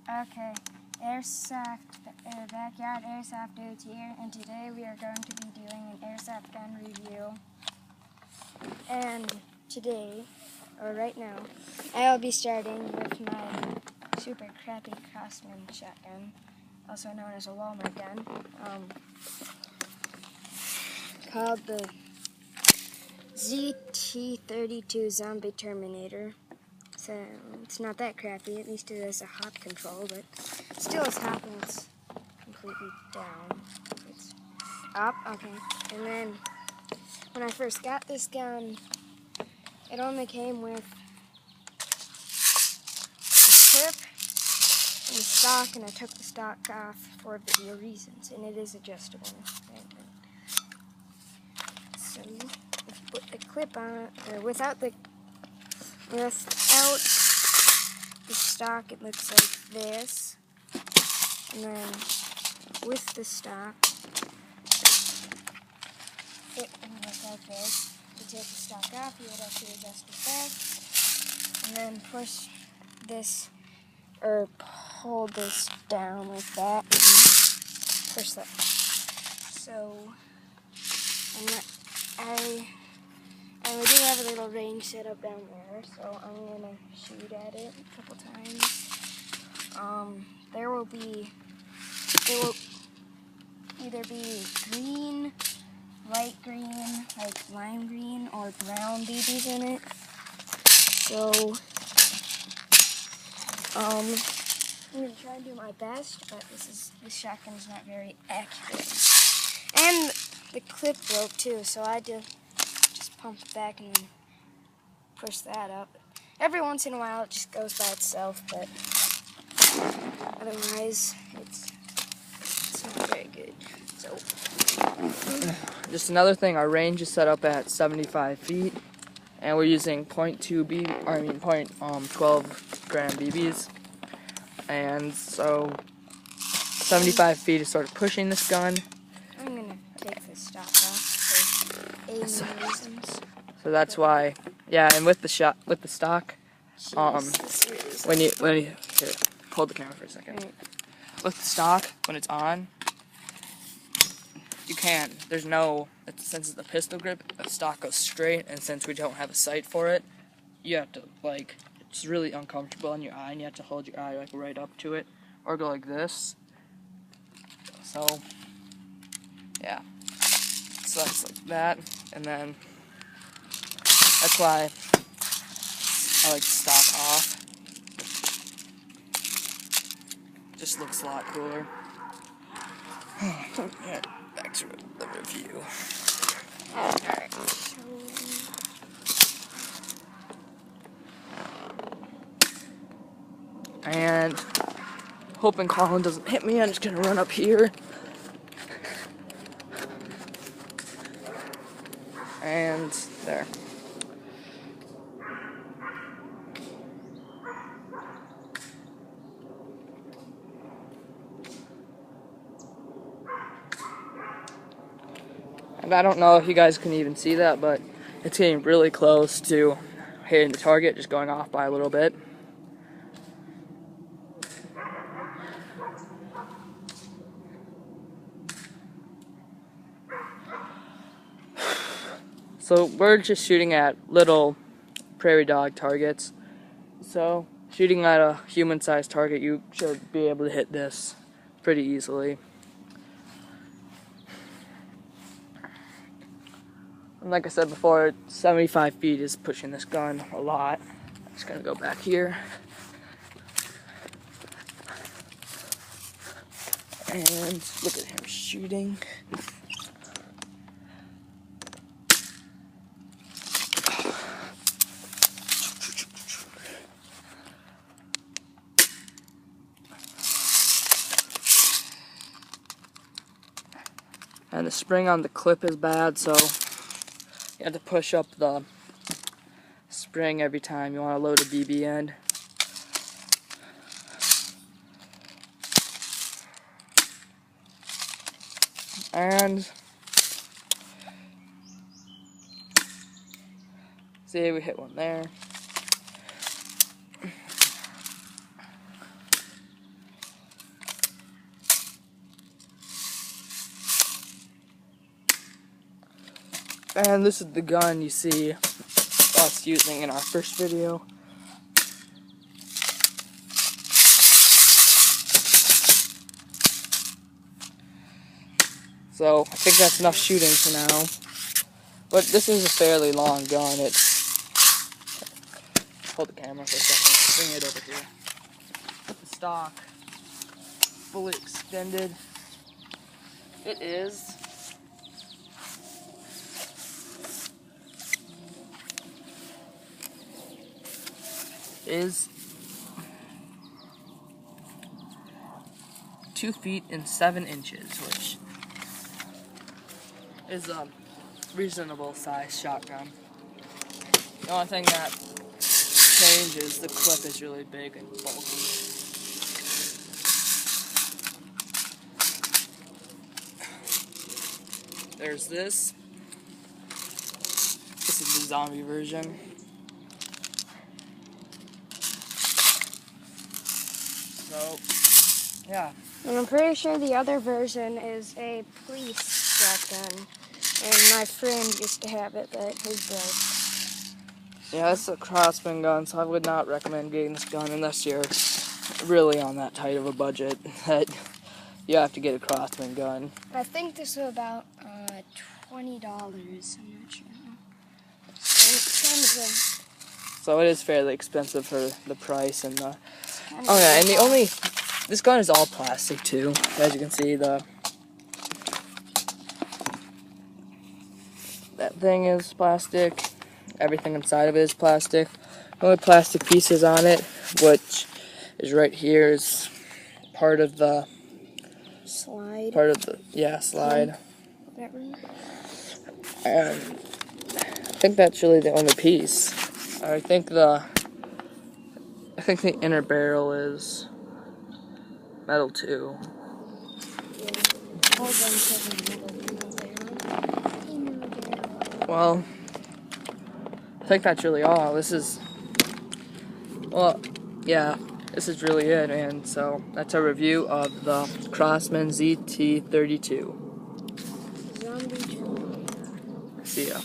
Okay, Backyard Airsoft Dudes here, and today we are going to be doing an airsoft gun review. And today, or right now, I will be starting with my super crappy Crosman shotgun, also known as a Walmart gun, called the zt32 Zombie Terminator. So it's not that crappy, at least it has a hop control, but it still is hop and it's completely down. It's up, okay. And then when I first got this gun, it only came with a clip and the stock, and I took the stock off for video reasons, and it is adjustable. So if you put the clip on, or without the stock, it looks like this, and then with the stock, it would look like this. You take the stock off, you would have to adjust it back, and then push this, or hold this down like that, and push that. So, I do have a little range set up down there, so I'm going to shoot at it a couple times. There will either be green, light green, like lime green, or brown BBs in it. So, I'm going to try and do my best, but this shotgun is not very accurate. And the clip broke too, so I had to just pump it back and then push that up. Every once in a while it just goes by itself, but otherwise it's not very good. So just another thing, our range is set up at 75 feet, and we're using 12 gram BBs, and so 75 feet is sort of pushing this gun. I'm gonna take this stock off for aiming reasons. So that's why, yeah. And with the stock, when you here, hold the camera for a second. Right. With the stock, when it's on, you can't. Since it's a pistol grip, the stock goes straight, and since we don't have a sight for it, you have to it's really uncomfortable on your eye, and you have to hold your eye right up to it, or go like this. So, yeah. So that's like that, and then that's why I like to stock off. Just looks a lot cooler. Yeah, back to the review. Alright. And hoping Colin doesn't hit me, I'm just gonna run up here. And there. And I don't know if you guys can even see that, but it's getting really close to hitting the target, just going off by a little bit. So we're just shooting at little prairie dog targets. So shooting at a human-sized target, you should be able to hit this pretty easily. And like I said before, 75 feet is pushing this gun a lot. I'm just gonna go back here. And look at him shooting. And the spring on the clip is bad, so you have to push up the spring every time you want to load a BB end. And see, we hit one there. And this is the gun you see us using in our first video. So I think that's enough shooting for now. But this is a fairly long gun. Hold the camera for a second. Bring it over here. The stock, fully extended. It is 2 feet and 7 inches, which is a reasonable size shotgun. The only thing that changes, the clip is really big and bulky. There's this. This is the zombie version. So, yeah. And I'm pretty sure the other version is a police shotgun. And my friend used to have it, but his broke. Yeah, it's a Crosman gun, so I would not recommend getting this gun unless you're really on that tight of a budget that you have to get a Crosman gun. I think this was about $20. I'm not sure. So it is fairly expensive for the price and the... Oh yeah, and the only... This gun is all plastic too. As you can see, that thing is plastic. Everything inside of it is plastic. The only plastic pieces on it, which is right here, is part of the slide. Slide. Whatever. And I think that's really the only piece. I think the inner barrel is metal too. Well, I think that's really all. This is really it, and so that's a review of the Crosman zt32. Zombie. See ya.